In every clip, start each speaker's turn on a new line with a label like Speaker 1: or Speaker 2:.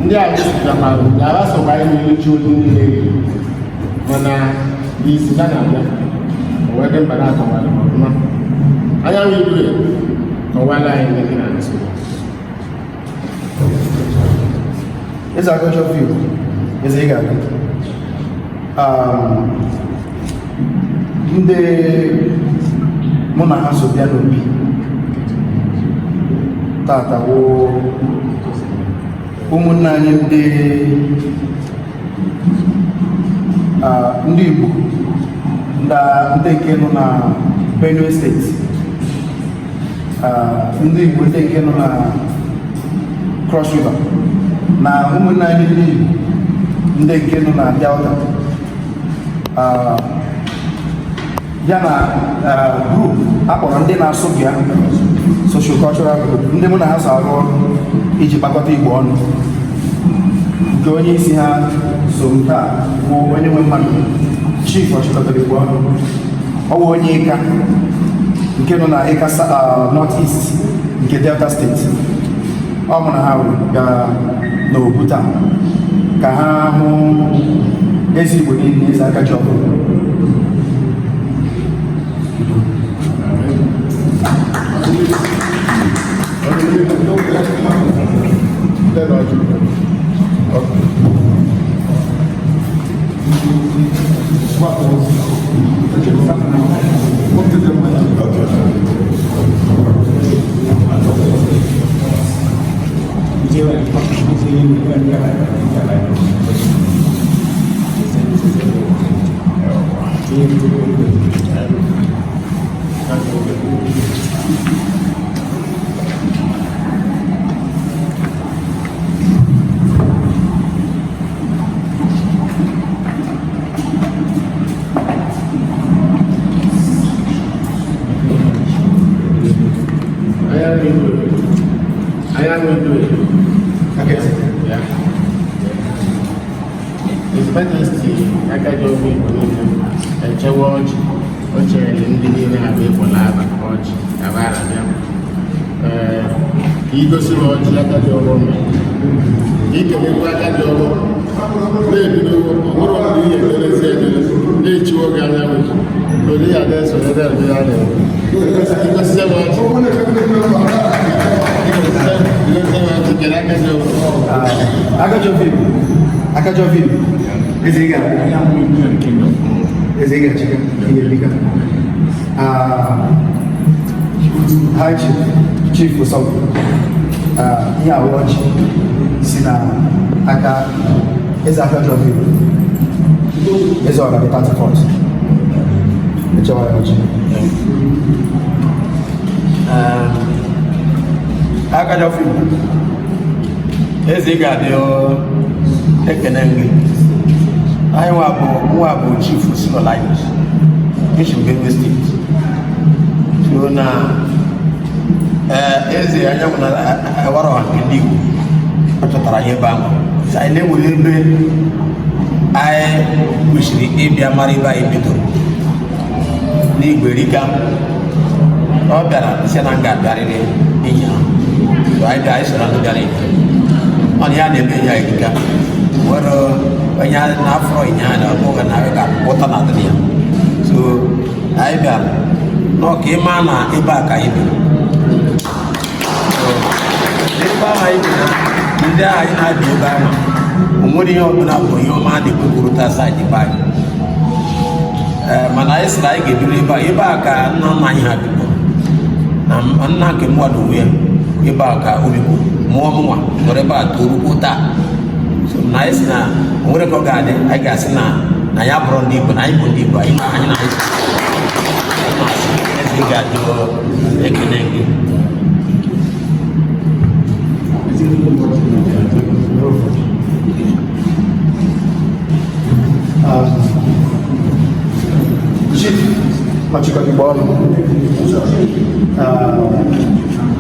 Speaker 1: ndị a jupụtakwara gara sokwa anyị na-echi ozi niile mana isi ga na-abịa onwe dị mba na-akọwara ọfụma anyanwụ igwe kọwara anyị ndị dị na-asị
Speaker 2: It's a culture field. It's a guy. Ndị mụ na ha so bịa n'obi tata wụ ụmụnne anyị ndị Igbo ndị nke nọ na Benue State, ndị Igbo ndị nke nọ na Cross River, na ụmụnne anyị ndị Igbo ndị nke nọ na Delta, ya na group akpọrọ ndị na-asụ bịa social cultural group, ndị mụ na ha so arụ ọrụ iji kpakọta Igbo ọnụ, nke onye isi ha so nke a bụ onye nwe mmadụ chief ọchịkọtara Igbo ọnụ. Ọ bụ onye ịka nke nọ na ịka North East nke Delta State. Ọ mụ na ha gara n'obu taa ka ha hụ ezi Igbo niile eze aka ji ọbụla.
Speaker 1: Igosi ọjị aka dị ọrụ ikekekwa aka dị ọrụ na-ebido ọhụrụ ndị ihe emerezi na-echi oge anya n'ụdị ya na-eso ebe ebe ya na-egosi ọjị kere
Speaker 2: aka dị ọrụ eziga chika ihe bika High Chief Usogbu, ihe awụ ọchị si na aka eze aka jọ vivo eze ọra dịta tifọt echewa ya ọchị aka jọ vivo eze ga-adị ekene nri anyị nwa bụ Chief Sinolaius Bishop Benue State so na eze anyanwụ na awara ọha nke ndị Igbo ọ chọtara ihe ebe ahụ anyị na-enwere ebe anyị kwesịrị ịbịa mara ebe anyị bidoro n'Igbo erika ọ bịara isi na nga bịarịrị enyi ha so anyị bịa anyị soro ndị bịara enyi ọ na ya na-eme enyi anyị erika nwere onye na-afọrọ enyi ha na ọbụghị na ga pụta na adịrị ya so anyị bịara n'ọka ịma na ebe a ka anyị bịara ebe ahụ anyị bịara ndị anyị na-abịa ebe ahụ o nwere ihe ọbụla bụ ihe ọma na-ekwekwurụta saịdị be anyị mana anyị sịrị anyị ga-ebiri ebe a ka nna nna anyị ha bibo na nna nke mmadụ onwe ya ebe a ka obibo mụọ mụnwa nọrọ ebe a torukwuo taa na anyị sị na o nwere ka ọ ga-adị anyị ga-asị na ya bụrụ ndị Igbo na anyị bụ ndị Igbo anyị na anyị eze ga-adị ekene gị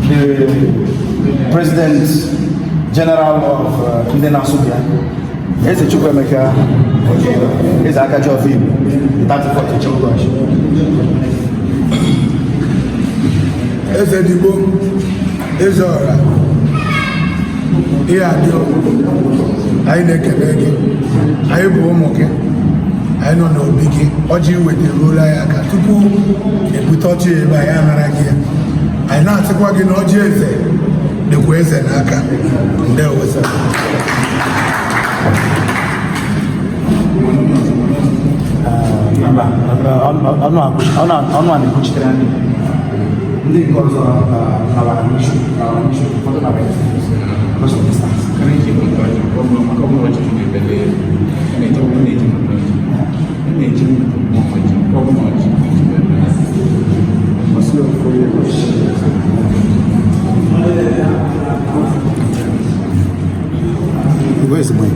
Speaker 2: the President General of indigenous, Eze Chukwuemeka, Eze Akaji of Igbo, the 34th Chukwu.
Speaker 3: Eze Igbo, Eze Ora, ihe adị anyị na-ekele gị, anyị bụ ụmụ gị, anyị nọ n'obi gị, ọjị wetara anyị aka tupu ebute ọjị ebe anyị anara gị ya. Anyị na-asịkwa gị na ọjị eze dịkwa eze n'aka. Ndewo.
Speaker 2: ọnụ a na-ekwuchitere ndị nke ọzọ n'ala n'ishu ụfọdụ na because of distance. Where is the mic?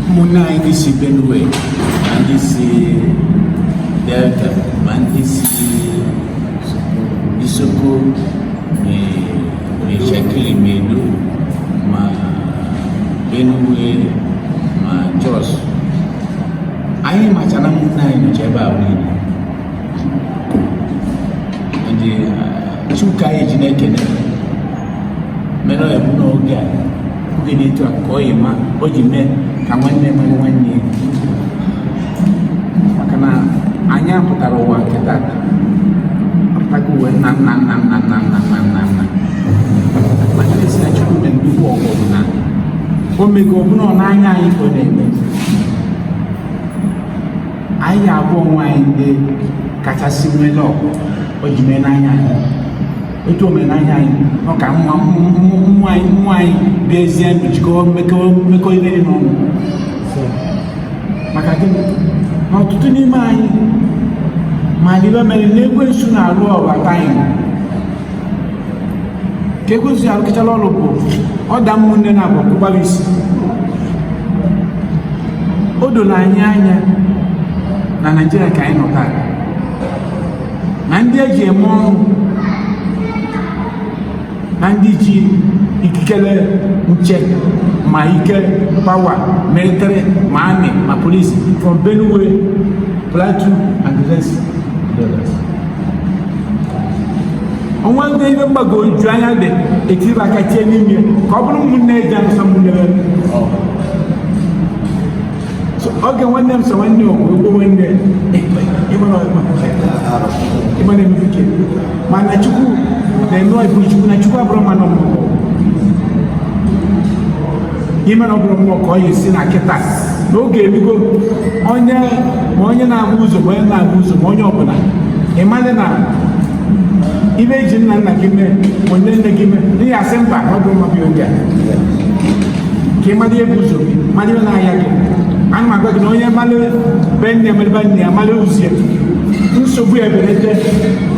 Speaker 4: Muna hindi si Benue, hindi si Delta, hindi si Isoko, may Shakili Medu, ma Benue, ma Jos. Ay macana muna hindi jeba wini. Hindi chuka ejine kene. Meron e muna ogya. Kugini tu akoy ma ojime kamane mwanne. Makana anya putara wa kita. Apataku we na. Makana sina chuku mendu ko na. Omego buno na anya yi ko ne. Aya bo nwainde kacha simelo ojime na anya yi. Otu omenanya anyị ọka nwa anyị bụ ezie mechikọ mmekọ ihe n'ọnụ maka gịnị na ọtụtụ n'ime anyị ma dịbe mere na ekwensu na-alụ ọbata anyị ka ekwensu ya arụkịchala ọrụ bụ ọda ụmụnne na abụ kụgbara isi o doro anyị anya na Naịjirịa ka anyị nọ taa na ndị eji eme ọrụ na ndị ji ikikere nche ma ike pawa military ma army ma police from Benue, Plateau and the rest. Onwe ndị ibe mgbago ju anya dị etiri aka tie n'ime ka ọ bụrụ ụmụnne eji anụsa ụmụnne so oge nwanne m so nwanne ogbo nwanne ịmana emefike mana Chukwu na-eme ibu Chukwu na Chukwu abụrụ mmanụ mmụọ ime na ọ bụrụ mmụọ ka ọ yi si na kịta n'oge elugo onye na-agba ụzọ ma onye na-agba ụzọ ma onye ọbụla ịmadị na ibe eji nna nna gị mee ma nne nne gị mee n'ihi asị mba ọ bụ mmabi oge a ka ịmadị ebu ụzọ gị madị ibe na-ahịa gị ana m agwa gị na onye malụ be nne merebe nne ya malụ uzie nsogbu eberede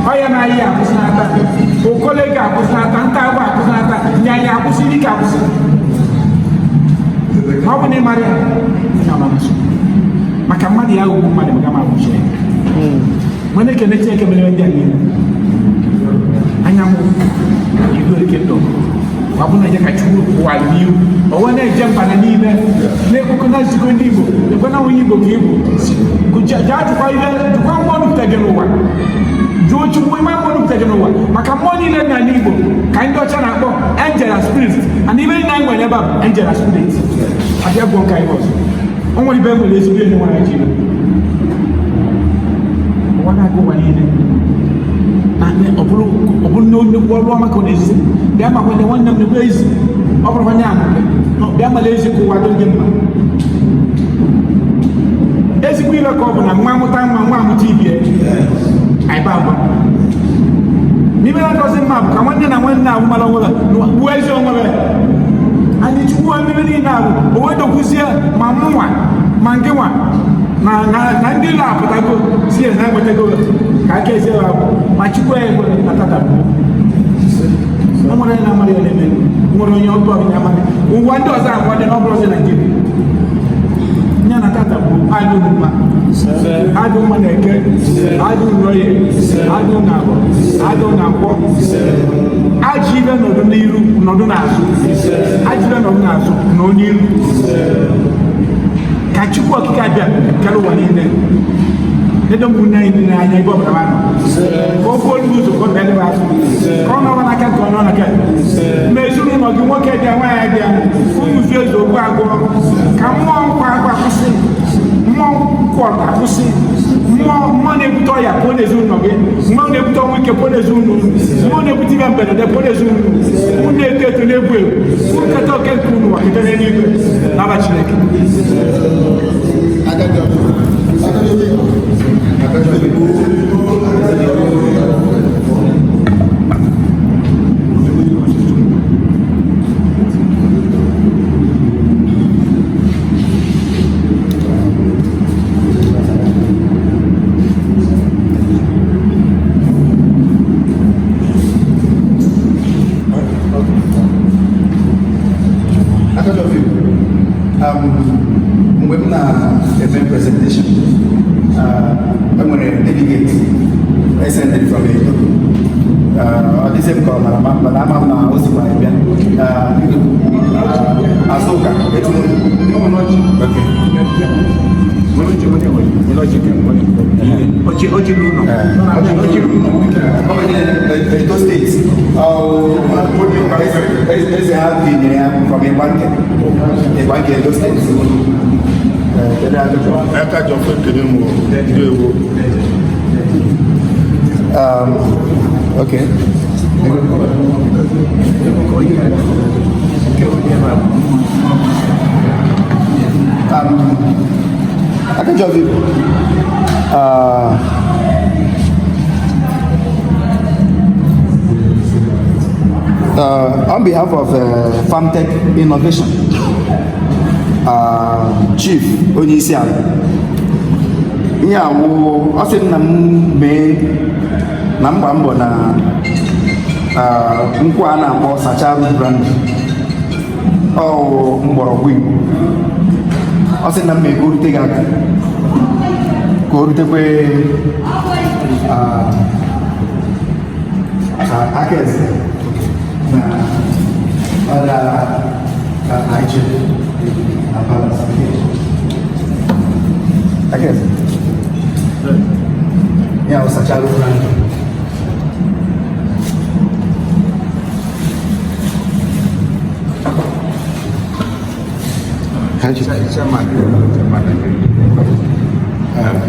Speaker 4: ọya na-ahịa akwụsịnata okole ga-akwụsịnata nta agba akwụsịnata nyanya akwụsị ike akwụsị ma ọ bụ na ịmara ya maka mmadụ ya ugwu mmadụ maka ma abụchi ya nwere ekene Chineke mere ndị a niile anyanwụ igwe ike ndụ ọ bụ na ya ka Chukwu ụwa n'ihu onwe na-eje mba na niile na-ekwukọ na nzukọ ndị Igbo ekwe na onye Igbo ka Igbo jaa jụkwa mmụọ nupụta gị n'ụwa jụọ Chukwu ime mmụọ nupụta gị n'ụwa maka mmụọ niile n'ala Igbo ka ndị ọcha na-akpọ angel and spirit and ibe na ngwanye ebe a bụ angel and spirit abịa gwọ nka Igbo ọzọ o nwere ibe nwere ezigbo enyi nwere ji ụwa na-agụ ụwa niile ọ bụrụ na nnukwu ọrụ ọma ka ọ na-ezi bịa makwa na nwanne m na-ekwu ezi ọ bụrụ onye ahụ bịa mala ezi ka ụwa dị gị mma ezigbo ile ka ọ bụ na nwa amụta nwa amụta ibie anyị ba agba n'ime na-adọzi mma bụ ka nwanne na nwanne ahụ mara onwere gbuo ezi onwere anyị Chukwu mmiri niile ahụ o wedokwuzie ma mụnwa ma nke nwa na ndị ụlọ apụtago si na enwetago ka aka ezi ahụ ma chukwu ya egwe atatapụ o nwere onye na-amarị ya na-eme nwere onye ọtọ ọbịa amarị ụwa ndị ọzọ abụọ dị n'ọbụrụ ọzọ Naijiria nye na tata bụ adịghị mma adịghị mma na-eke adịghị n'oye adịghị na abụọ adịghị na nkwọ ajị ibe nọdụ n'iru nọdụ n'azụ ajị ibe nọdụ n'azụ nọ n'iru ka Chukwu okike abịa kere ụwa niile edo ụmụnne anyị niile anya ebe ọbụla ma nọ ka ofe olu ụzọ ka ọ bịa debe afọ ka ọ nọwa n'aka ka ọ nọ n'aka ma ezinụlọ gị nwoke bịa nwaanyị bịa unu zi ezu okwu agwọ ka mmụọ nkwa agwa kwụsị mmụọ nkwọ akwụsị mmụọ na-ebute ọya pụọ n'ezinụlọ gị mmụọ na-ebute ọnwụ ike pụọ n'ezinụlọ mmụọ na-ebute ibe mberede pụọ n'ezinụlọ unu na-eto eto na-egwu egwu nketa oke nke unu wakete n'eluigwe n'aba Chineke.
Speaker 2: Mgbe m na-eme presentation enwere delegate esended from Igbo ọ dịzị m ka ọ mara mana ama m na o sikwa bịa Azụka Edo State eze ha binyere ya from Igbanke Edo State.
Speaker 1: Aka jọ fún kìnnì mú ndị ewu.
Speaker 2: Okay. Aka jọ fún on behalf of Farmtech Innovation, Chief Onyeisiala, ihe awụ ọ sị na m mee na mgba mbọ na nkwụ a na-akpọ Sacharu brand mgbọrọgwụ Igbo. Ọ sị na m mee ka o rute gị aka ka o rutekwe aka eze na ọda Nigeria na balance. Aka eze ya o Sacharu brand.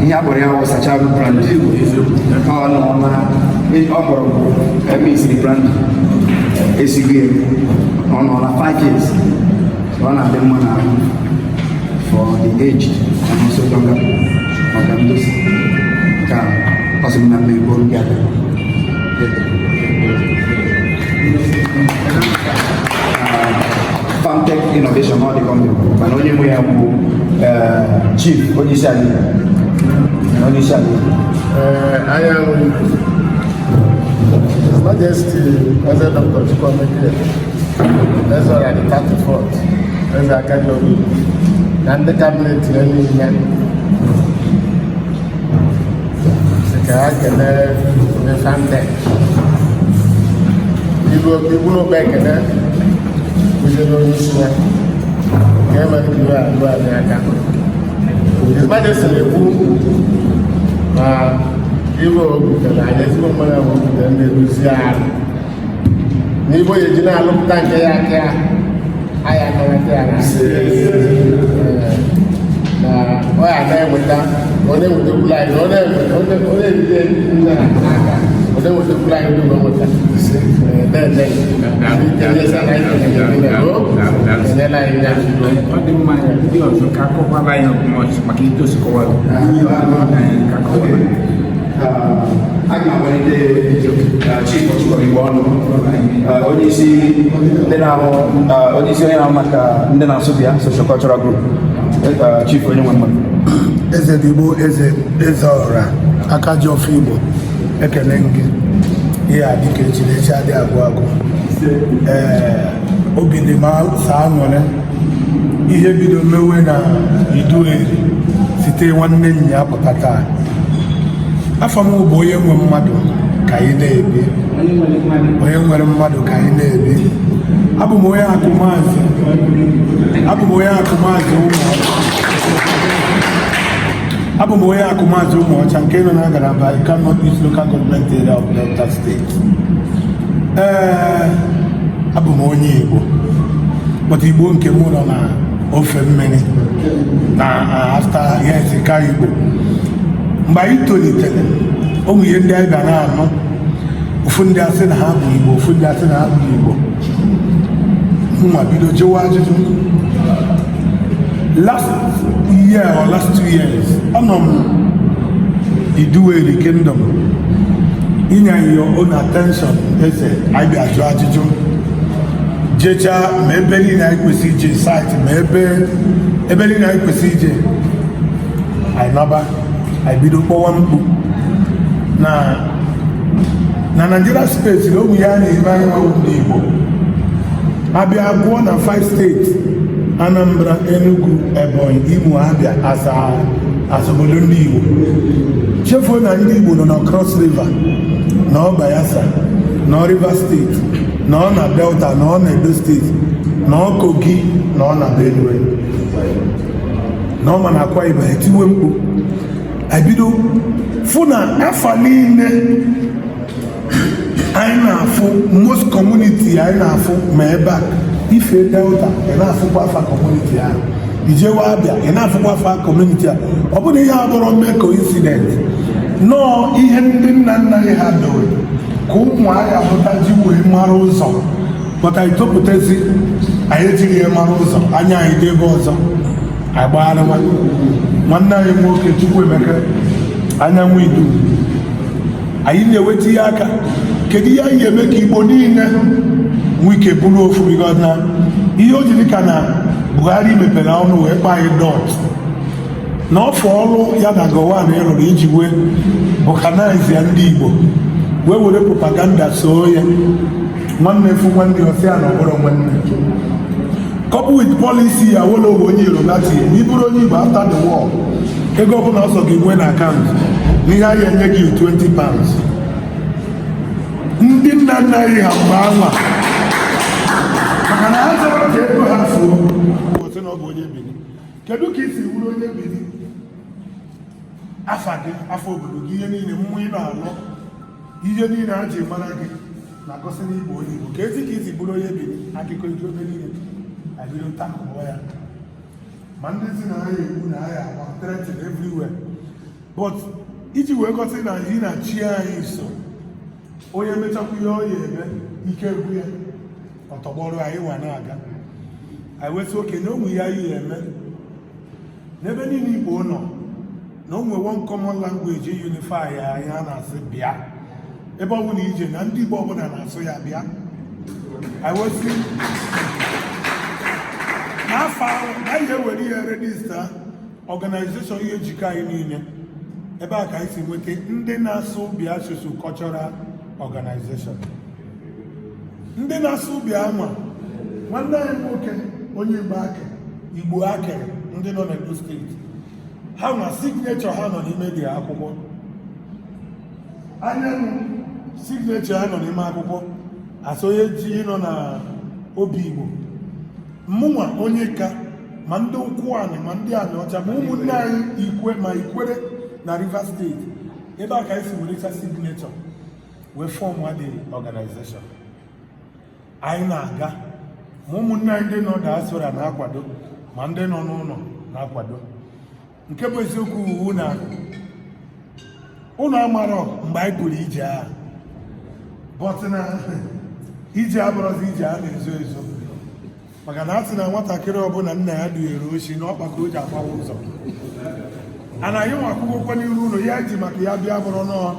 Speaker 2: Ihe a kpọrọ ya bụ Sacharu brand ọ kpọrọ emesiri brand esighị ọ nọ na 5 years ọ na-adị mma na for the aged and also younger maka ndozi ka ọ sị na mmegbo ndị a Farmtech Innovation ọ dị company mana onye nwe ya bụ Chief Onyeisiala
Speaker 1: Anyanwụ His Majesty Eze Dr. Chukwuemeka Eze ọrịa the 34th Eze Aguleri na ndị kabinet ya niile sị ka ha kelee ndị Farmtech ibu n'ogbe ekele kụziere onye isi ya ka e mere iwe alụ anyị aka. His Majesty na-ekwu na Igbo butere anyị ezigbo mmadụ ahụ butere ndị edozi ahụ n'Igbo ya eji na-alụpụta nke ya aka ya anyị akarata ya na ọ ya na-enweta onye nwetakwula anyị na onye ejide nne n'aka onye nwetakwula anyị ndị nweta
Speaker 4: ọ dị mma ndị ọzọ ka akọkwala ya maka itosikọwa
Speaker 2: aga m amalite Chief Igbo ọnụ onye isi onye na-ahụ maka ndị na-asụ bịa Social Cultural Group Chief onye nwe mmadụ.
Speaker 3: Eze Igbo, eze ọra aka ji ọfọ Igbo, ekele gị ihe a dịka echilechi adị agwụ agwụ. Obi dị m saa nwere ihe bido mewe na Idueri site nwanne nyi ya pụta taa. Afọ m bụ onye nwe mmadụ ka anyị na-ebi, onye nwere mmadụ ka anyị na-ebi. Abụ m onye akụmazị Ụmụọcha nke nọ na ngalaba Ikano East Local Government Area of Delta State. Abụ m onye Igbo, but Igbo nke mụ nọ na ofe mmiri na after years ka Igbo. Mgbe anyị tolitere, ụmụ ihe ndị anyị ga na-anụ, ofu ndị asị na ha bụ Igbo, ofu ndị asị na ha bụ Igbo. Mma bido jụwa ajụjụ. Last year or last 2 years, anọ m Idueri Kingdom, inye your own attention. Eze anyị bịa jụọ ajụjụ, jecha ma ebe niile anyị kwesị ije site, ma ebe niile anyị kwesị ije, anyị naba, anyị bido kpọwa mkpu na Nigeria space na ụmụ ya na-ebe anyị nwa ndị Igbo. Abịa gụọ na 5 states, Anambra, Enugu, Ebonyi, Imo, Abia as obodo ndị Igbo. Chefuo na ndị Igbo nọ na Cross River, nọ Bayelsa, nọ Rivers State, nọ na Delta, nọ na Edo State, nọ Kogi, nọ na Benue, nọ ma na Akwa Ibom. Etiwe mkpu, ebido fụ na afa niile anyị na-afụ, most community anyị na-afụ ma ebe a ife Delta, ị na-afụkwa afa community ahụ. Ijewe Abịa, ị na-afụkwa afa community a. Ọ bụrụ ihe abụrụ mee coincident, nọọ ihe ndị nna nna anyị ha dowe ka ụmụ anyị apụta ji wee mara ụzọ, bọta itopụtazi anyị ejighị ihe mara ụzọ, anya anyị dị ebe ọzọ agbagharị. Nwanne anyị nwoke Chukwuemeka anyanwụ Idu, anyị na-eweta ihe aka, kedu ihe anyị eme ka Igbo niile nwee ike bụrụ ofu. Because na ihe o jiri ka na Buhari mepere ọnụ wee kpaa anyị dọt na ọfọ ọrụ ya na Gowon ịrụrụ iji wee bụkanize ya ndị Igbo, wee were propaganda soo ya. Nwanne efu nwanne ọsịa na ọbụrụ nwanne, couple with policy ya wele owe onye Yoruba tie n'iburu onye Igbo after the war, ego ọbụla ọsọ gị nwee na akaụntụ n'ihe anyị enye gị 20 pounds. Ndị nna nna anyị ha mgbe anwa maka na ha chọrọ ka ego ha fuo ọsị na ọ bụ onye Benin. Kedu ka isi wuru onye Benin? Afa gị, afọ obodo gị, ihe niile mmụọ ị na-alụ, ihe niile ha ji mara gị na-agọsị n'Igbo onye Igbo. Ka ezi ka isi bụrụ onye Benin, akụkọ iji obe niile abido takụọ ya, ma ndị si na agha egwu na agha agba threaten everywhere. But iji wee gosi na ị na chi anyị so, onye mechakwa ihe ọ ya eme ike egwu ya ọtọgbọrọ anyị nwa na-aga. Anyị wesị oke na onwe ya ihe eme n'ebe niile Igbo nọ, na onwe one common language unify ya anyị a na-asị bịa. Ebe ọ bụla ije na ndị Igbo ọbụla na-asụ ya bịa. Anyị wesị n'afọ ahụ anyị ewere ihe redista organization ihe jikọ anyị niile. Ebe a ka anyị si nweta ndị na-asụ Bịa Social Cultural Organization. Ndị na-asụ Bịa nwa nwanne anyị nwoke onye Igbo akere ndị nọ n'Edo steeti, ha nwa signature ha nọ n'ime dị akwụkwọ. Anyanwụ signature ha nọ n'ime akwụkwọ, asonye ji nọ na obi Igbo. Mụnwa onye ka ma ndị ụkwụ anyị ma ndị anị ọcha ma ụmụnne anyị Ikwere na Rivers State. Ebe a ka anyị si were signature wee fọm the organization. Anyị na-aga ma ụmụnne anyị ndị nọ diaspora na-akwado ma ndị nọ n'ụlọ na-akwado. Nke bụ eziokwu uwu na ụlọ amarọ mgbe anyị pụrụ ije agha, but na ije abụrụzi ije a na-ezo ezo, maka na a sị na nwatakịrị ọbụla nna ya dunyere ochi na ọkpa ka o ji agbawa ụzọ. Anaghị nwa akwụkwọ n'iru ụlọ ya ji maka ya bịa bụrụ nọọ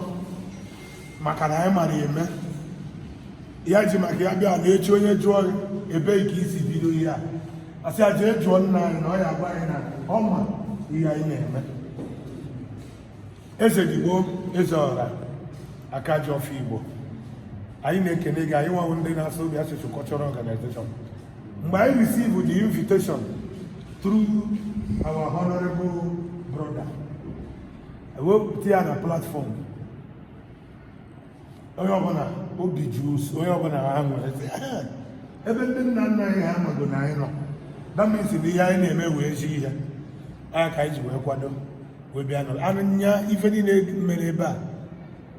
Speaker 3: maka na anyị mara eme ya ji maka ya bịa na-echi onye jụọ ebe ka isi bido ihe a asị aja ejụọ nna anyị na ọ ya agwa anyị na ọma ihe anyị na-eme. Eze Igbo, eze ọra aka ji ọfọ Igbo, anyị na-ekene gị. Anyị nwawo ndị na-asụ obi asụsụ cultural organization. Mgbe anyị receive the invitation through our honorable brother, ewepụta ya na platform, onye ọbụla obi jụụ, onye ọbụla ha nwere ebe ndị nna nna anyị ha amago na anyị nọ, that means na ihe anyị na-eme wee zi ihe anya ka anyị ji wee kwado wee bịa nọ anya ife niile mere ebe a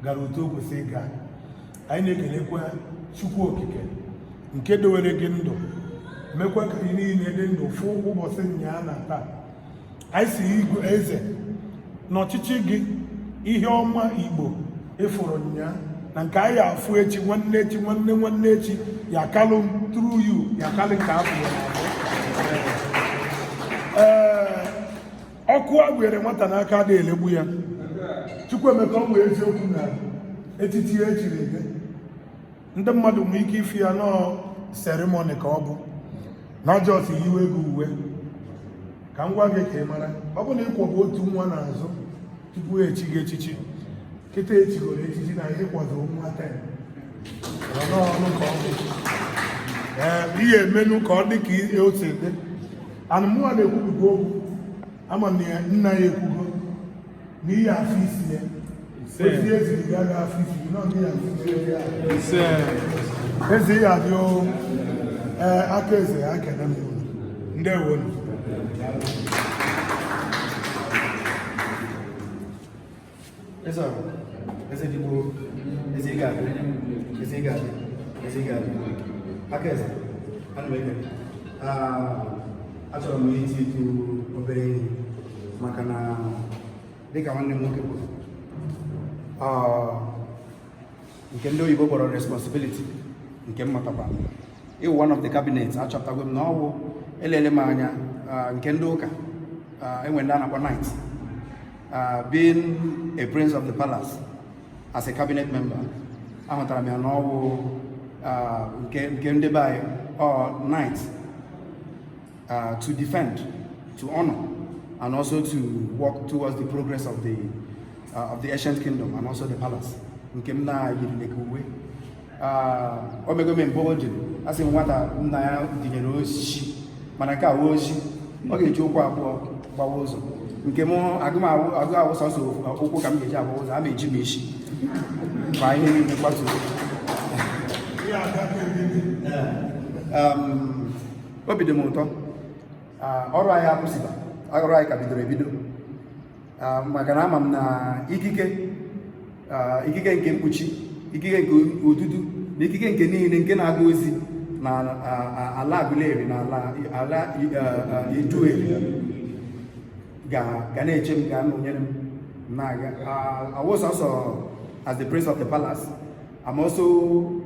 Speaker 3: gara otu o kwesịrị ịga. Anyị na-ekelekwa Chukwu Okike nke dowere gị ndụ, mekwa ka anyị niile dị ndụ fụ ụbọchị nnyaa na taa. Anyị si Igwe eze n'ọchịchị gị, ihe ọma Igbo ịfụrụ nnyaa na nke anyị afụ echi, nwanne echi, nwanne echi, ya kalụ through you, ya kalụ nke afọ ya ọkụ agwere nwata n'aka adịghị elegbu ya. Chukwuemeka ọ bụ eziokwu na etiti ya echiri gị, ndị mmadụ nwee ike ife ya nọọ seremoni ka ọ bụ na ọjọọ si yiwe ego uwe. Ka m gwa gị ka ị mara, ọ bụ na ịkwọbụ otu nwa n'azụ tupu echi gị echichi, kịta echigoro echichi na ihe kwado nwa ten ọnụ ka ọ bụ ihe emenụ ka ọ dị ka ose dị. Anụmụnwa na-ekwubigo okwu ama na nna ya ekwugo na ihe afọ isi ya ozi eziri ga ga afọ isi nọ ndị ya eze ya dị aka eze ya kene m ndewo.
Speaker 2: Eze Igbo, eze ga-adị, aka eze ana m ekele. Achọrọ m iti ịtụ obere ihe maka na dịka nwanne m nwoke kwuru, nke ndị oyibo kpọrọ responsibility nke mmatakwa ịwụ one of the cabinet. Achọpụtago m na ọwụ elele m anya nke ndị ụka enwe ndị a na-akpọ knight, being a prince of the palace as a cabinet member, ahụtara m ya na ọwụ nke ndị be anyị knight, to defend, to honor, and also to work towards the progress of the ancient kingdom and also the palace. Nke m na-yiri uwe omego m embolden, asị nwata nna ya dinyere osisi, mana nke a wee osi ọ ga-eji ụkwụ abụọ gbawa ụzọ. Nke m agụ awụ sọsọ ụkwụ ka m ga-eji agba ụzọ, a ma eji m isi ma anyị niile kwatu. Obi dị m ụtọ, ọrụ anyị akwụsịba, ọrụ anyị ka bidoro ebido, maka na ama m na ikike nke mkpuchi, ikike nke odudu na ikike nke niile nke na-aga ozi na ala Aguleri na ala Idueri ga na-eche m, ga nọnyere m na-aga. I was also, as the prince of the palace, I'm also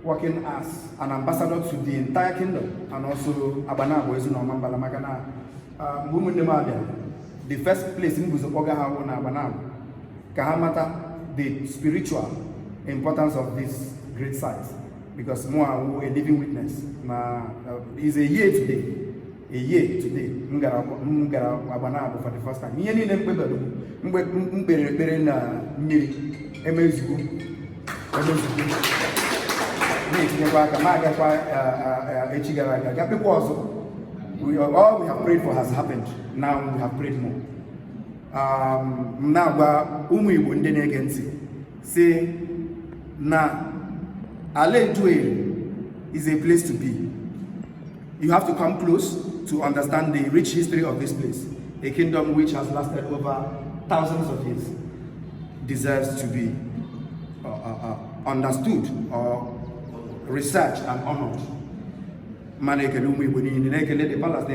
Speaker 2: working as an ambassador to the entire kingdom and also Abanabo Ezunoma Mbalamakana. The first place in Buzopoga Hawo na Abanabo, Kahamata, the spiritual importance of this great site, because Moa a living witness. Is a year today. Ngara Abanabo for the first time. Yeni mbere na mmiri emezugo. All we have prayed for has happened. Now we have prayed more. Now Igbo ndị na-ege ntị say na ala Idueri is a place to be. You have to come close to understand the rich history of this place. A kingdom which has lasted over thousands of years deserves to be understood or researched and honored. The palace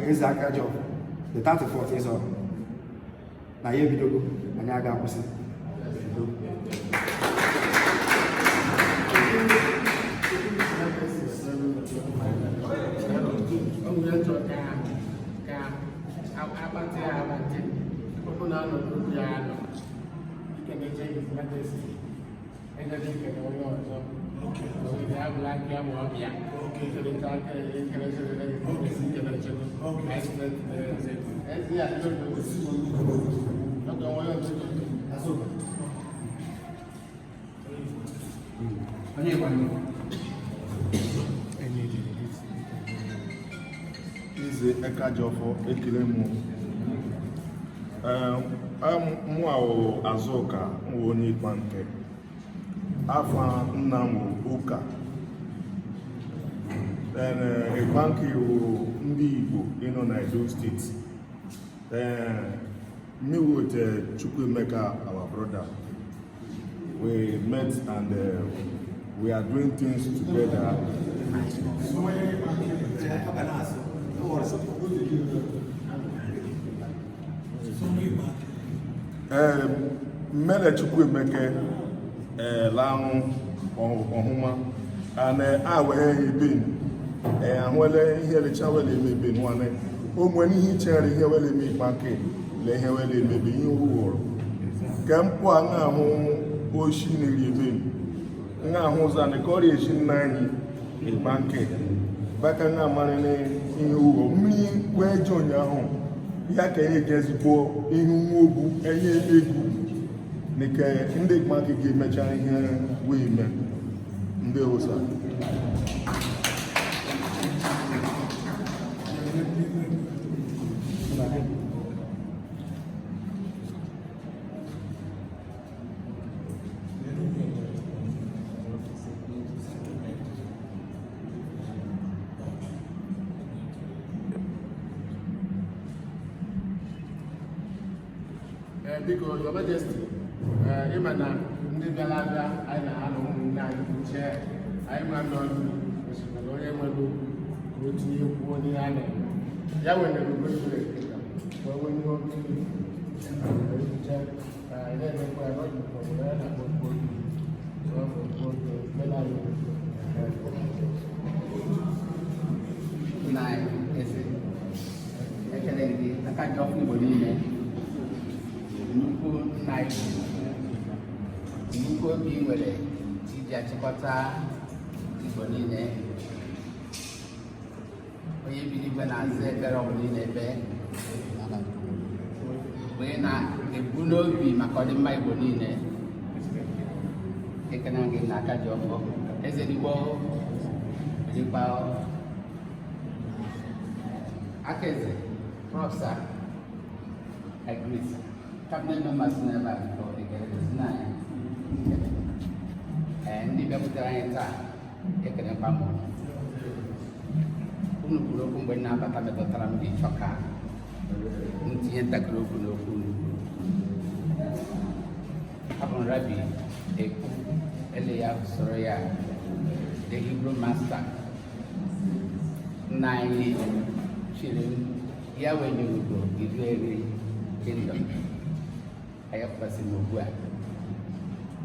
Speaker 2: is the 34th is on. Now here we go.
Speaker 1: His Majesty, and then he can go on.
Speaker 5: Ize Ekajofo ekele mụ mụ ahụ Azụka nwe onye ịkpa nke afọ nna m ụka ịkpa nke wụ ndị Igbo ịnọ na Edo steeti me with Chukwuemeka, our brother. We met and we are doing things together. Mmele Chukwuemeka lahụ ọhụma and awe ibin ahụele ihe lecha wele emebe nwane o nwere ihe ichere ihe wele eme ịkpa nke le ihe wele emebe ihe ụhụrụ ke mpụ a na-ahụ oshi na-eri ebe na-ahụ ụzọ na ka ọrịa echi nna anyị ịkpa nke baka na amarị na ihe ụhụ mmiri wee ji ụnyaahụ ya ka ihe ga-ezigbo ihe nwa ogwu enye egwu nke ndị ịkpa nke ga-emecha ihe wee mee ndị ụsa
Speaker 1: biko Your Majesty, ịma na ndị bịara abịa anyị na-anọ ụmụnne anyị uche anyị ma nọ osimiri onye nwere okwu ka o tinye okwu onye ya na ya nwere ugbo zuru ekeka wee nwee ihe oke uche ka anyị na-emekwa ya n'ọdụkọ mgbe ya na-akpọ okwu
Speaker 6: ekele gị aka ji ọkụ Igbo niile nnukwu nna nnukwu obi nwere iji achịkọta Igbo niile onye biri igwe na-aza ekpere ọbụla niile ebe mgbe na-ebu n'obi maka ọdịmma Igbo niile ekele gị na aka ji ọkụ eze Igbo dịkwa aka eze prọfesa Aguleri cabinet members never before the nine ndị bịakwutere anyị taa ekele mkpamọ unu kwuru okwu mgbe na-abata metụtara m dị chọ ka ntinye ntakịrị okwu n'okwu abụ Rabi ekwu ele ya soro ya the Hebrew master nna anyị chiri ya wenye ugo Igberi kingdom anyị pụtasị n'ugbu a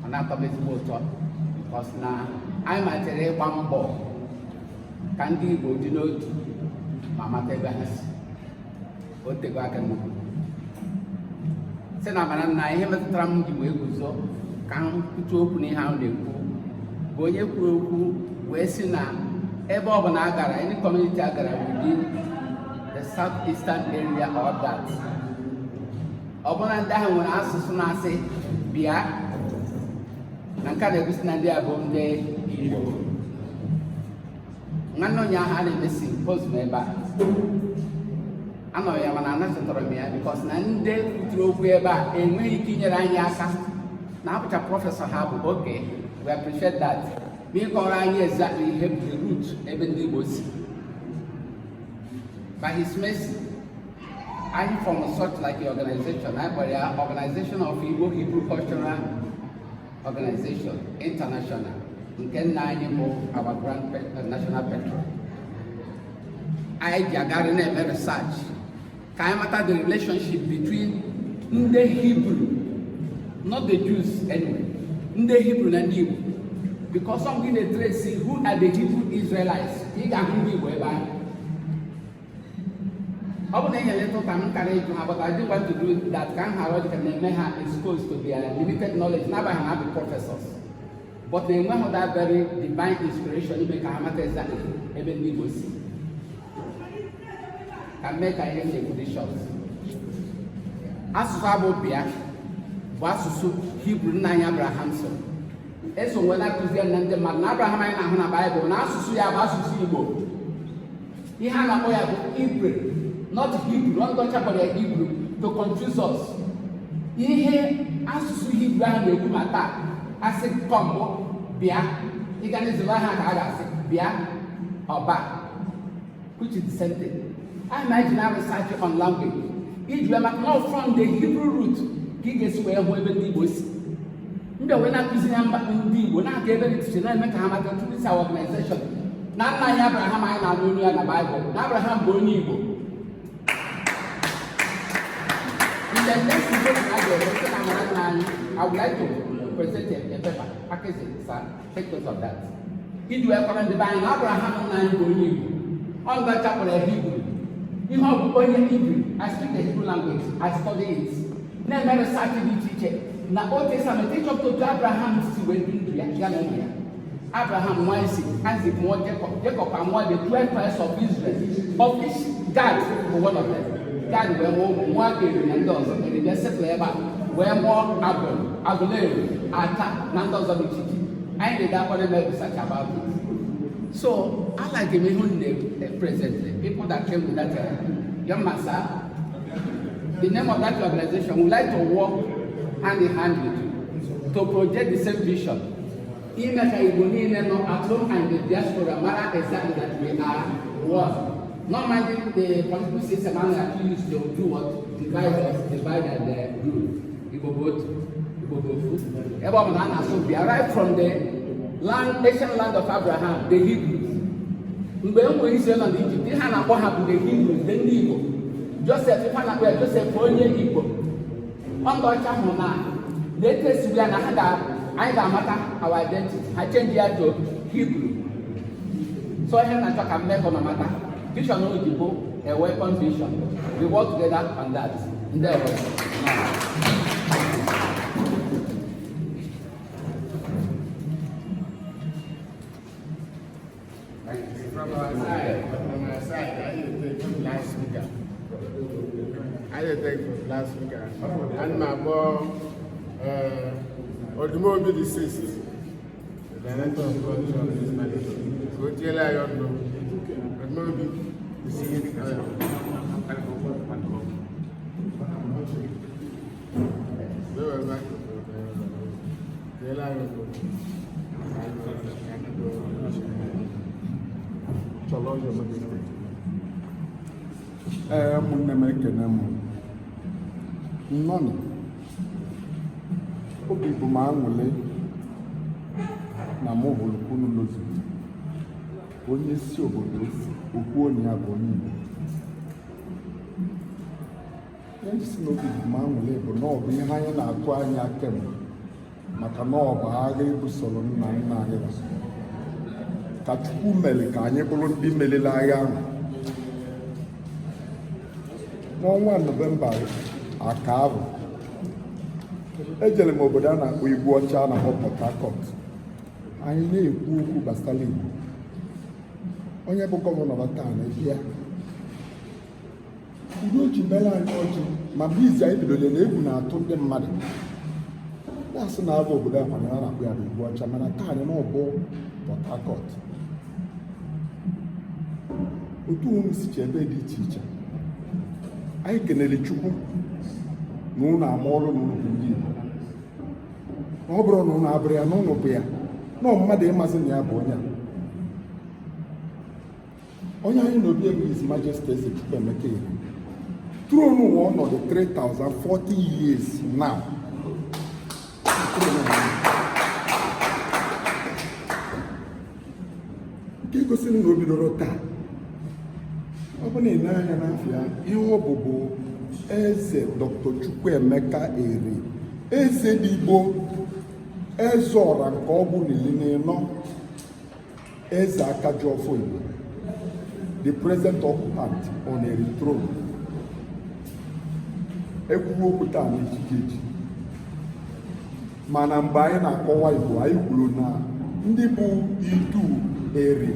Speaker 6: ọ na-atọ m ezigbo ụtọ because na anyị malitere ịgba mbọ ka ndị Igbo dị n'otu ma mata ebe ha si o tego aka nnukwu sị na amara na ihe metụtara m ji wee guzo ka m kwutu okwu n'ihe ahụ na-ekwu bụ onye kwuru okwu wee sị na ebe ọ bụla a gara any community a gara within the southeastern area or that ọ bụla ndị ahụ nwere asụsụ na-asị bịa na nke a na-egosi na ndị a bụ ndị Igbo nwanne onye ahụ a na-emesi pozum ebe a anọghị ya mana anachetọrọ m ya bikos na ndị kwuturu okwu ebe a enweghị ike inyere anyị aka na abụcha prọfesọ ha bụ oke we appreciate that ma ịkọrọ anyị exactly ihe bụ the root ebe ndị Igbo si by his mercy anyị from such like a organization anyị kpọrọ ya Organization of Igbo Hebrew Cultural Organization International nke nna anyị bụ our grand national patron anyị ji agarị na-eme research ka anyị mata the relationship between ndị Hebrew not the Jews anyway ndị Hebrew na ndị Igbo because some gị na-trace who are the Hebrew Israelites ị ga-ahụ ndị Igbo ebe ahụ ọ bụ na enyere tụta m kara ịjụ ha but I didn't want to do that ka m ghara ọdịka na-eme ha exposed to their limited knowledge n'abaghị ha bụ professors but they have that very divine inspiration. You make a matter exactly even Igbos can make a good shots. As Fabobia was Hebrew Nine Abrahamson. And so when I present them, the man Abraham and a Bible, and as to see Igbo. He had a boy of Hebrew, not Hebrew, not Dutch about Hebrew, to confuse us. He as to see Hebrew and the Kumata, I said, Combo, Bia, he can use the right hand, I said, Bia, or Ba, which is the same thing. I imagine I research on language. If you are not from the Hebrew root, he gets where the Igbos. When I was in Igbo, when I gave it to make a this organization. Not my Abraham, I know you and the Bible. Abraham Boni Igbo. In the next I would like to present a paper. Package, sir. Take note of that. If you are from the Bible, Abraham and Boni Igbo. On the chapel of Hebrew. You have only Hebrew. I speak the Hebrew language. I study it. Never started to teach it. Now, all this I'm teach up to Abraham to see when you Abraham Isaac, Isaac more Jacob and more the 12 tribes of Israel. Of which God was one of them. God were more and those and the settled were more Aguleri, Ata, Nandos of the Chichi. I ended up on a research about it. So I like the name presently. People that came with that young master. The name of that organization would like to work hand in hand with you to project the same vision. Even at home and the diaspora matter exactly that we are one. Not minding the political system and actually use to do what divide and rule. Igbo food. So we arrived from the ancient land of Abraham, the Hebrews. When we Israel and Egypt, they had what happened the Hebrews, then the Igbo. Joseph, Joseph, only Igbo. On the Chamona, they test we are I don't matter our identity. I change it to Hebrew. So I have to talk make on a matter. Vision of Igbo, a weapon vision. We work together on that. In there
Speaker 1: From our side, I didn't take from last week. I didn't take from last week. And my boy, Odumobi the 6th, the director of culture of this man. Go tell I don't know. Odumobi the 6th. Tell I don't know.
Speaker 7: Ụmụnne m ekene m nnọnụ obi bụ m aṅụle na mụ hụrụ unu n'ozugbo onye isi obodo okwu onye ya bụ onye Igbo. Ihe njisi n'obi bụ m aṅụle bụ na ọ bụ ihe anyị na-atụ anya kemgbe maka na ọ bụ agha ebusoro nna nna anyị ka Chukwu mere ka anyị bụrụ ndị meriri agha ahụ. N'ọnwa Nọvemba aka ahụ ejere m obodo a na-akpọ Igbo ọcha na-akpọ Port Harcourt. Anyị na-ekwu okwu gbasara Igbo. Onye bụ gọvanọ taa na-ebịa udo ji mere anyị ọjị ma bụ izi anyị bidoro na egwu na-atụ ndị mmadụ na-asị na abụ obodo ahụ a na-akpọ ya bụ Igbo ọcha mana taa anyị n'ọbụ Port Harcourt. Otu unu sicha ebe dị iche iche anyị kenere Chukwu na ụlọ ama ọrụ na ụlọ ndị Igbo. Na ọ bụrụ na ụlọ abụrụ ya na ụlọ bụ ya na mmadụ ịmasị na ya bụ onye anyị na obi ebe His Majesty Eze Chukwuemeka iri tronu ụwa ọnọdụ 3040 years now. Nke gosiri na o bidoro taa. Ọ bụ na ị na-anya n'afọ ya ihe ọ bụ Eze Dr. Chukwuemeka eri eze dị Igbo, eze ọra nke ọ bụ n'ịnọ, eze Akajiọfọ Igbo, the present occupant on a throne. Ekwuwe okwu taa n'ejikeji mana mgbe anyị na-akọwa Igbo anyị kwuru na ndị bụ Idu Eri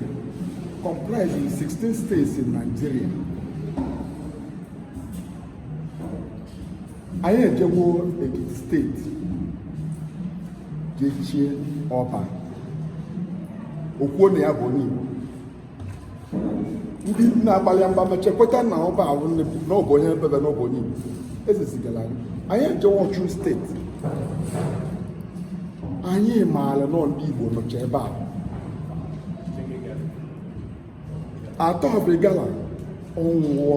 Speaker 7: comprise in 16 states in Nigeria. Anyị ejewo Ekiti steeti jechie ọba okwuo na ya bụ onye Igbo. Ndị na-agbalị mba mechekweta na ọba ahụ n'ọbụ onye bebe n'ọbụ onye Igbo ezizigara anyị ejewo Ọchụn steeti anyị maara nọ ndị Igbo nọcha ebe a atọ ọbịgala ọnwụọ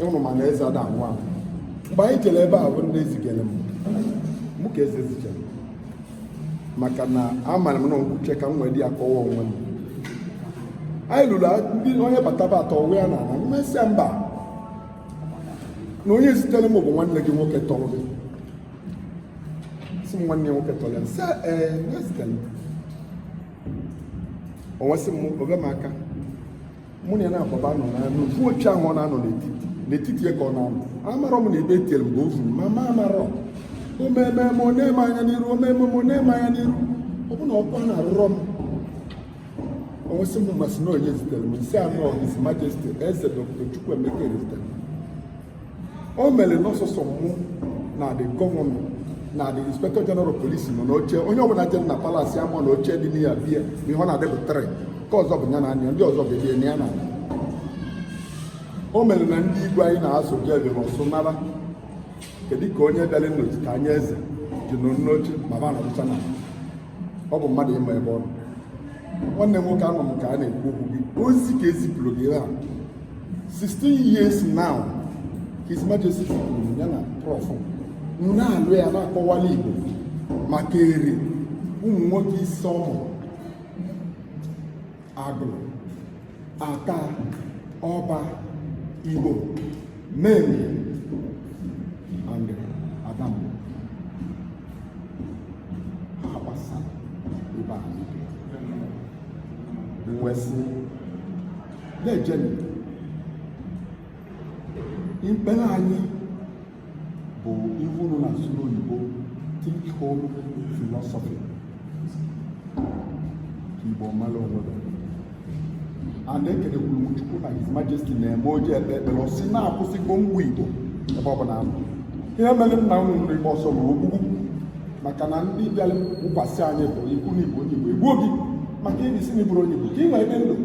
Speaker 7: ịnụ mana eze ada anwụ ahụ mgbe anyị jere ebe a bụ ndị ezigara mụ ka eze zichara maka na amara m na nkwuche ka m nwere dị ya kọwa onwe m. Anyị lụrụ ndị onye bataba atọ onwe ya na ala mmesịa mba na onye zitere m bụ nwanne gị nwoke tọrọ gị si m nwanne ya nwoke tọrọ ya sị ya zitere m onwesị m oge m aka mụ na ya na-agbaba nọ na n'ofu oche ahụ ọ na-anọ n'etiti ya ka ọ na-anọ amarọ m na ebe etiere mgbe o zuru ma ma amarọ omeme m onye-eme anya n'iru omeme m onye-eme anya n'iru ọ bụ na ọkwa na-arụrọ m onwesị m masị na onye zitere m nsị anọ His Majesty Eze Dr. Chukwuemeka zitere o mere n'ọsọsọ mụ na the gọvanọ na the inspector general of police nọ n'oche onye ọbụla jere na palasi amụ na oche dị n'ihe bịa ma ihe ọ na-adịpụtara ka ọzọ bụ ya na anya ndị ọzọ bụ na ya na o mere na ndị Igbo anyị na-asụ jebe n'ọsụ nara kedu ka onye bịara n'otu ka anya eze ji n'oche ma ba nọcha na ọ bụ mmadụ ịma ebe ọ nọ. Nwanne m nwoke anọ m ka a na-ekwu okwu gị ozi ka ezipụrụ gị ha 16 years now His Majesty kwuru ya na prof na-alụ ya na-akọwala Igbo maka eri ụmụ nwoke isi ọmụ agụrụ aka ọba Igbo Mary and Adam ha gbasara ebe a wesị na-ejeni ikpere anyị bụ iwu nọ na asụsụ oyibo think home philosophy ka Igbo mara onwe a na-ekenekwuru m Chukwu na His Majesty na-eme oji ekpe ekpere ọsị na-akwụsịgbo mgbu Igbo ebe ọbụla ahụ ihe mere m na ụmụ nri Igbo ọsọ bụ ogbugbu maka na ndị bịara wụkwasị anyị bụ ikwu na Igbo onye Igbo egbuo gị maka ị na-esi n'iburu onye Igbo ka ị nwee ebe ndụ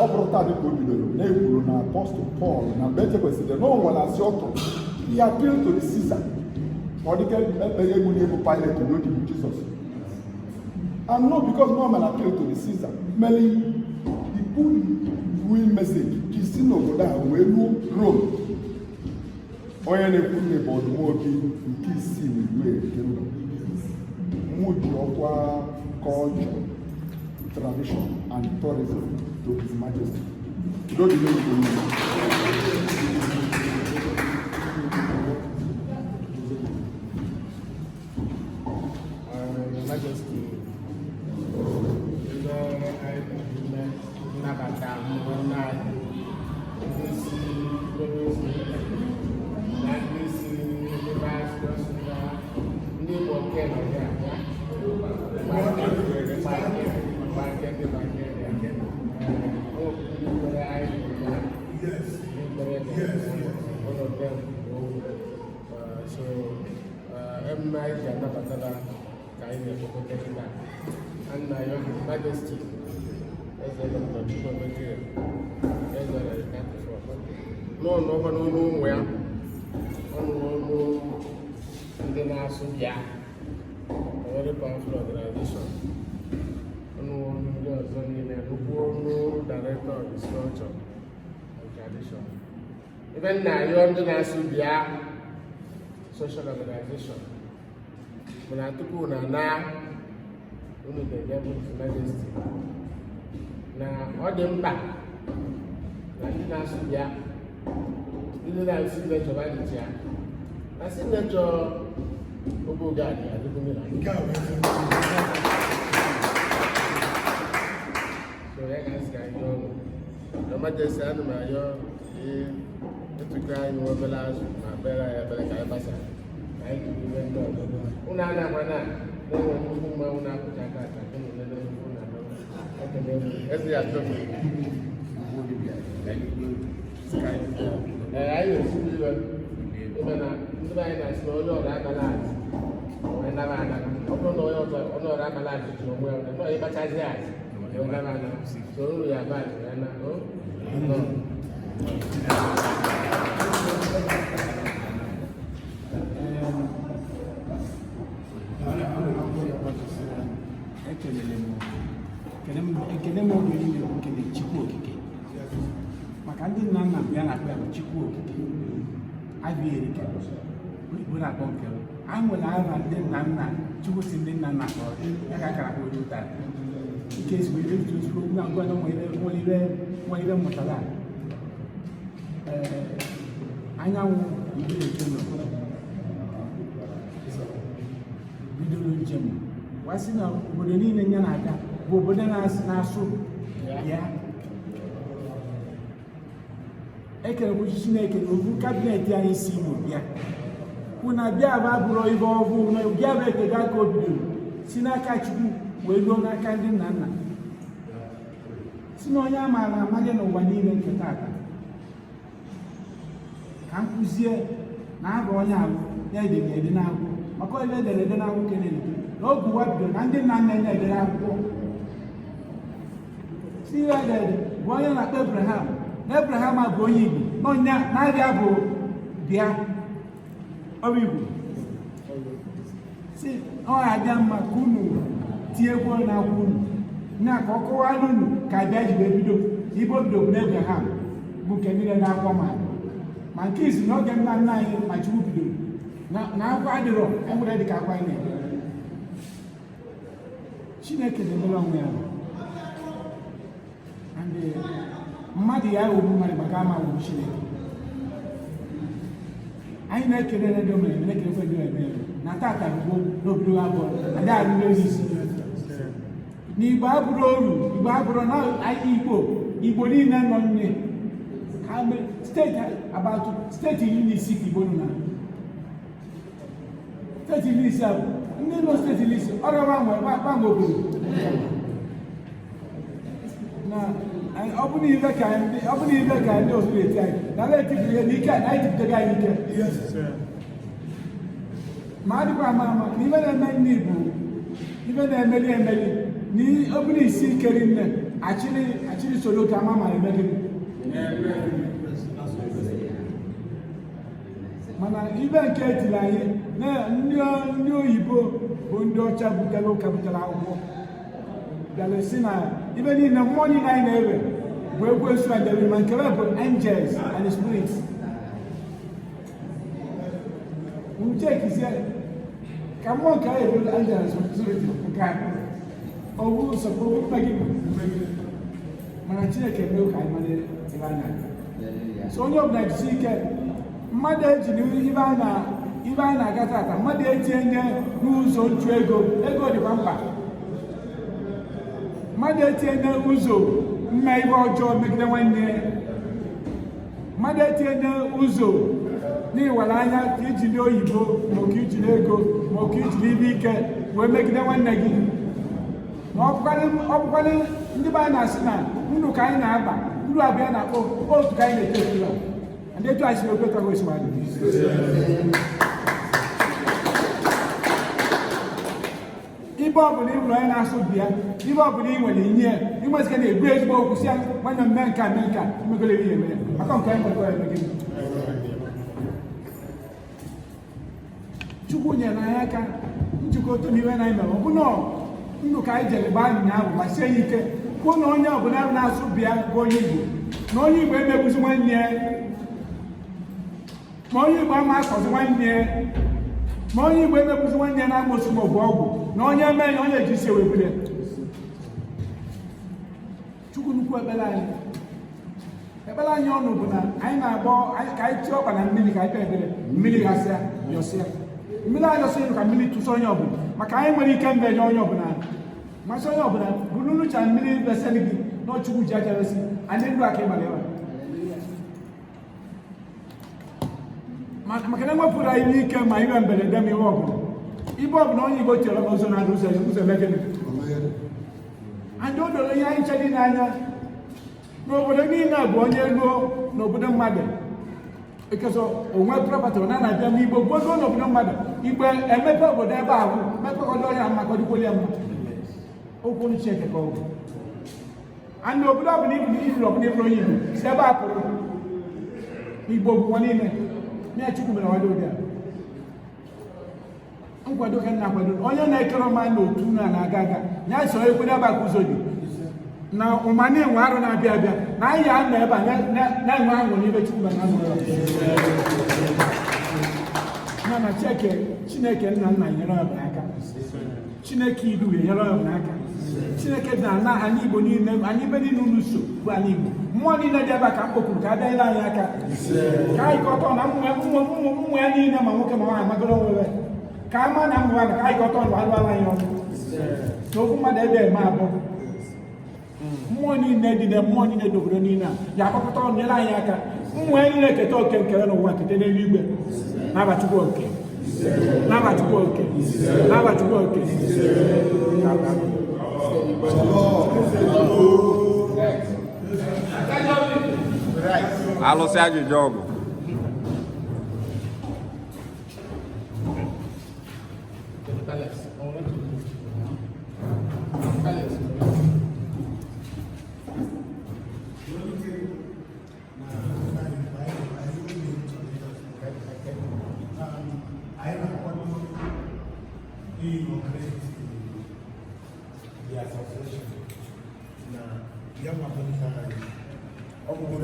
Speaker 7: ọ bụrụ taa dịka o bidoro na-ekwuru na Apostle Paul na mgbe echekwesịrị na o nwere asị ọtọ he appealed to the Caesar ọ dịka ekpere egwu na-ebu Pilate na odibu Jizọs and no because no man appeal to the Caesar merely the good will message ji si n'obodo a wee ruo Rome onye na-ekwu nne bụ ọdụmobi nke isii na igwe nke ndụ mụ ji ọkwa culture tradition and tourism to His Majesty. God be with you.
Speaker 8: Your Majesty, and Your Majesty, as a Dr. Chukwuemeka, as a no, where, indigenous, yeah, a very powerful organization. No director of this culture and tradition. Even now, you're indigenous, yeah, social organization. When I took on now, only the devil His Majesty. Now, all them back. Now, you know, so yeah, you know that signature of vanity. I signature of Bogadi. I don't know. So, that guy's got Your Majesty, I'm my young. It's a guy who overlaps my better, anyị tụrụ iwe ndị ọzọ ụnụ anakwa na-enwe nnukwu mmanwụ na-apụta aka aka ekele ezi ya chọrọ anyị na-esiri iwe ime na ndị anyị na-asị na onye ọrụ akala azụ onye nara anara ọ bụrụ na onye ọrụ akala azụ ji onwe ya nọ ịkpachazi azụ onye nara anara so uru ya ba azụ ya na
Speaker 4: ekele m oge niile bụ nkele Chukwu Okike maka ndị nna nna m ya na-akpọ ya bụ Chukwu Okike abịa erike Igbo na-akpọ nke a nwere aha ndị nna nna Chukwu si ndị nna nna kpọrọ ya ka akara kpọrọ ụta ike ezigbo ire ntụ ozugbo okwu na ngwa na nwere mmụtara anyanwụ bidoro njem wasị na obodo niile ya na-aga bụ obodo na-asụ ya ekerekwu Chineke na obu kabinet anyị si Imo bịa kwụ na bịa bụ abụrụ ibe ọbụ na bịa bụ ekega aka o bidoro si n'aka Chukwu wee ruo n'aka ndị nna nna si na onye a maara amaghị n'ụwa niile nke taata ka m kụzie na abụ onye ahụ ya edere n'akwụkwọ maka ebe edere ede n'akwụkwọ kelere n'oge ụwa bidoro na ndị nna nna na-edere akwụkwọ si ihe edere bụ onye na-akpọ Abraham na Abraham bụ onye Igbo n'ọnya na-abịa bụ bịa ọrụ Igbo si ọ ga-abịa mma ka unu tinyekwu na-akwụ unu na ka ọ kọwara unu ka abịa ji wee bido Igbo bidoro na Abraham bụ nke niile na-akwọ ma nke izi n'oge nna nna anyị ma Chukwu bidoro na akwa adịrọ enwere dịka akwa anyị Chineke na-emere onwe ya mmadụ ya ewuru mmadụ maka ama wuru Chineke anyị na-ekele ndị omere na-ekelekwe ndị omere na tata bụ n'obodo abụọ adị arụrụ ezi na Igbo abụrụ oru Igbo abụrụ na Igbo niile nọ nne steeti iri na isii ka Igbo nọ na steeti iri isi abụ ndị nọ steeti iri isi ọrụ gbanwe obodo na ọ bụ n'ibe ka ndị obodo eti anyị na na-etipụrụ ihe n'ike anyị tipụtaga anyị ike ma adịkwa ama ama na ibe na-eme ndị Igbo ibe na-emeli na ọ bụrụ isi ikeri nne achịrị soro ka ama ma emegide mana ibe nke etiri anyị na ndị oyibo bụ ndị ọcha butere ụka butere akwụkwọ bịara si na ibe niile mmụọ niile anyị na-ewe bụ egwu esu adịrị ma nke bụ angels and spirits uchekizie ka mmụọ nke anyị bụ angels and spirits nke owu nsogbu mmegide mana Chineke mee ka anyị mara ebe anya so onye ọbụla jisi ike mmadụ eji ibe a na-aga tata mmadụ etinye n'ụzọ nchu ego dịkwa mkpa mmadụ etinye ụzọ mme ihe ọjọọ megide nwanne mmadụ etinye ụzọ n'iwere anya ka iji ndị oyibo ma ọ ka iji ego ma ọ ka iji ibe ike wee megide nwanne gị na ọ bụkwanụ ndị be anyị na-asị na ndụ ka anyị na-aba ndụ abịa na-akpọ otu ka anyị na-ete ekula ndị etu anyị si okwetago esimadụ ibe ọbụla ị bụrụ onye na-asụ bi ya ibe ọbụla ị nwere inye ya ịnwezika na-ebu ezigbo okwu si ya nwanne mme nka mmegole ihe eme ya maka nke anyị nwekọrọ emegide Chukwu nyere anyị aka njikọta n'iwe na anyị mere ọ bụ na ndụ ka anyị jere gbaa anyị ahụ ma sie ya ike kwuo na onye ọbụla na-asụ bịa bụ onye Igbo na onye Igbo emegbuzi nwanne ya ma onye Igbo ama akọzi nwanne ya ma onye Igbo emegbuzi nwanne ya na-amosi ma ọ bụ ọgwụ na onye eme ya onye eji isi ewebule Chukwu nnukwu ekpere anyị ọnụ bụ na anyị na-agbọ ka anyị tie ọkpa na mmiri ka anyị kpee ekpere mmiri gasịa yọsịa mmiri ayọsịa ka mmiri tụsị onye ọbụla maka anyị nwere ike mbe nye onye ọbụla masị onye ọbụla bụrụ n'uche mmiri besịrị gị na Chukwu ji ajaresi anyị ndụ aka ịgbara ya maka na nwepụrụ anyị n'ike ma iwe mberede ma iwe ọbụla ibe ọbụla onye Igbo chere n'ụzọ na-adụ ụzọ megịnị and o doro ihe anyị nche dị n'anya n'obodo niile bụ onye ruo n'obodo mmadụ ekesọ onwe prọpatị ọ na-abịa n'Igbo gbodo n'obodo mmadụ Igbo emepe obodo ebe ahụ mepekọdo ya mma kọdịkwoli ya mma okwu ndị Chineke ka ọgwụ and obodo ọbụla ibiri ọbụla ibiri onye Igbo si ebe a pụrụ Igbo bụ nwa niile nye Chukwu mere ọdụ ụdị a nkwado ka nna kwado onye na-ekere ọma n'otu na-aga aga ya so ekwe n'ebe aka ụzọ dị na ụma na-enwe arụ na-abịa abịa na anyị ya nọ ebe a na-enwe aṅụ n'ibe Chukwu na na Chineke nna nna nyere ọbụla aka Chineke idu nyere ọbụla aka Chineke dị na anyị Igbo niile anyị be niile unu so bụ anyị Igbo mmụọ niile dị ebe a ka m kpọkwuru ka a dịnyere anyị aka ka anyị kọtọ na ụmụ ya niile ma nwoke ma nwaanyị magoro nwere ka a maa na mmụ ya ka anyị kọtọ ndụ alụala anyị ọnụ n'okwu mmadụ ebe eme abụọ mmụọ niile dị na mmụọ niile dị obodo niile a ya akpọkọta ọnụ nyere anyị aka mmụọ ya niile keta oke nkere n'ụwa kete n'eluigwe n'abachukwu oke n'abachukwu oke n'abachukwu oke
Speaker 9: alụsị ajụjụ ọgụ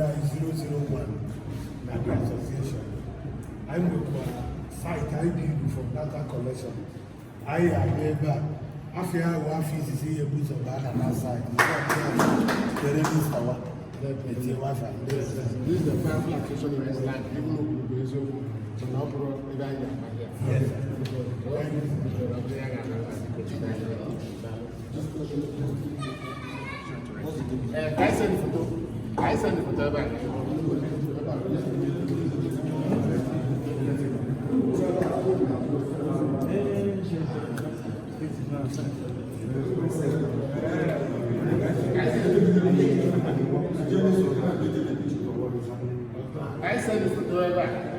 Speaker 3: the association. Na the association. I work for site I did from data collection. I am able after I was see a booth of that and outside. The register one.
Speaker 1: This is the first application in this land, even though we so now
Speaker 3: Yes.
Speaker 1: I send the photo back. I send the photo back.